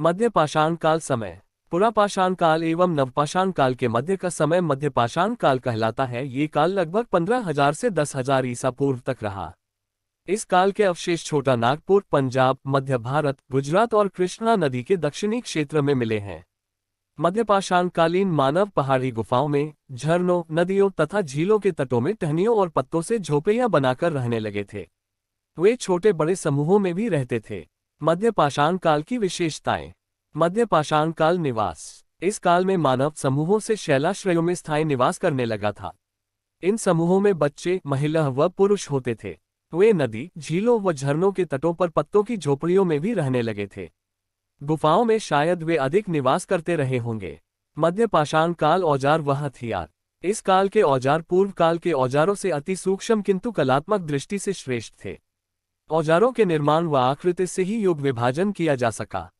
मध्य पाषाण काल समय। पुरापाषाण काल एवं नवपाषाण काल के मध्य का समय मध्य पाषाण काल कहलाता है। ये काल लगभग 15,000 से 10,000 ईसा पूर्व तक रहा। इस काल के अवशेष छोटा नागपुर, पंजाब, मध्य भारत, गुजरात और कृष्णा नदी के दक्षिणी क्षेत्र में मिले हैं। मध्यपाषाणकालीन मानव पहाड़ी गुफाओं में, झरनों, नदियों तथा झीलों के तटों में टहनियों और पत्तों से झोपड़ियां बनाकर रहने लगे थे। वे छोटे बड़े समूहों में भी रहते थे। मध्यपाषाण काल की विशेषताएं। मध्यपाषाण काल निवास। इस काल में मानव समूहों से शैलाश्रयों में स्थायी निवास करने लगा था। इन समूहों में बच्चे, महिला व पुरुष होते थे। वे नदी, झीलों व झरनों के तटों पर पत्तों की झोपड़ियों में भी रहने लगे थे। गुफाओं में शायद वे अधिक निवास करते रहे होंगे। मध्यपाषाण काल औजार व हथियार। इस काल के औजार पूर्व काल के औजारों से अति सूक्ष्म किंतु कलात्मक दृष्टि से श्रेष्ठ थे। औजारों के निर्माण व आकृति से ही युग विभाजन किया जा सका।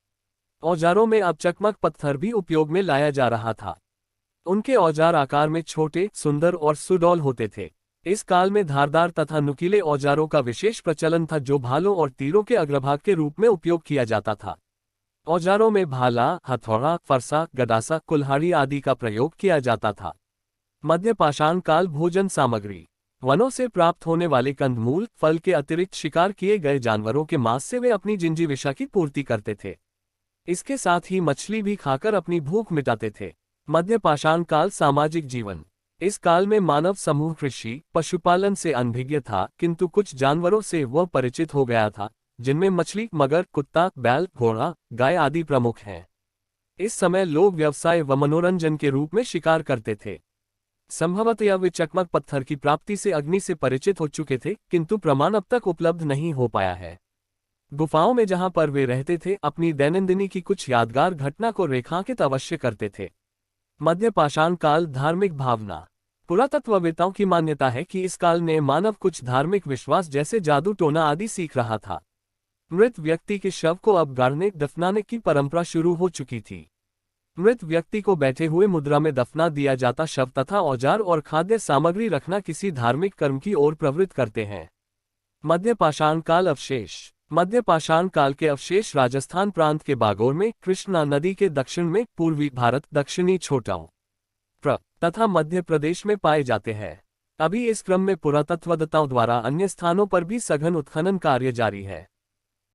औजारों में अब चकमक पत्थर भी उपयोग में लाया जा रहा था। उनके औजार आकार में छोटे, सुंदर और सुडौल होते थे। इस काल में धारदार तथा नुकीले औजारों का विशेष प्रचलन था जो भालों और तीरों के अग्रभाग के रूप में उपयोग किया जाता था। औजारों में भाला, हथौड़ा, फरसा, गदासा, कुल्हाड़ी आदि का प्रयोग किया जाता था। मध्यपाषाण काल भोजन सामग्री। वनों से प्राप्त होने वाले कंदमूल, फल के अतिरिक्त शिकार किए गए जानवरों के मांस से वे अपनी जिंजीविषा की पूर्ति करते थे। इसके साथ ही मछली भी खाकर अपनी भूख मिटाते थे। मध्यपाषाण काल सामाजिक जीवन। इस काल में मानव समूह कृषि, पशुपालन से अनभिज्ञ था, किंतु कुछ जानवरों से वह परिचित हो गया था, जिनमें मछली, मगर, कुत्ता, बैल, घोड़ा, गाय आदि प्रमुख हैं। इस समय लोग व्यवसाय व मनोरंजन के रूप में शिकार करते थे। संभवतः वे चकमक पत्थर की प्राप्ति से अग्नि से परिचित हो चुके थे, किंतु प्रमाण अब तक उपलब्ध नहीं हो पाया है। गुफाओं में जहां पर वे रहते थे, अपनी दैनंदिनी की कुछ यादगार घटना को रेखांकित अवश्य करते थे। मध्यपाषाण काल धार्मिक भावना। पुरातत्ववेत्ताओं की मान्यता है कि इस काल में मानव कुछ धार्मिक विश्वास जैसे जादू टोना आदि सीख रहा था। मृत व्यक्ति के शव को अब गाड़ने, दफनाने की परंपरा शुरू हो चुकी थी। मृत व्यक्ति को बैठे हुए मुद्रा में दफना दिया जाता। शव तथा औजार और खाद्य सामग्री रखना किसी धार्मिक कर्म की ओर प्रवृत्त करते हैं। मध्यपाषाण काल अवशेष। मध्यपाषाण काल के अवशेष राजस्थान प्रांत के बागोर में, कृष्णा नदी के दक्षिण में, पूर्वी भारत, दक्षिणी छोटाऊ तथा मध्य प्रदेश में पाए जाते हैं। अभी इस क्रम में पुरातत्ववेत्ताओं द्वारा अन्य स्थानों पर भी सघन उत्खनन कार्य जारी है।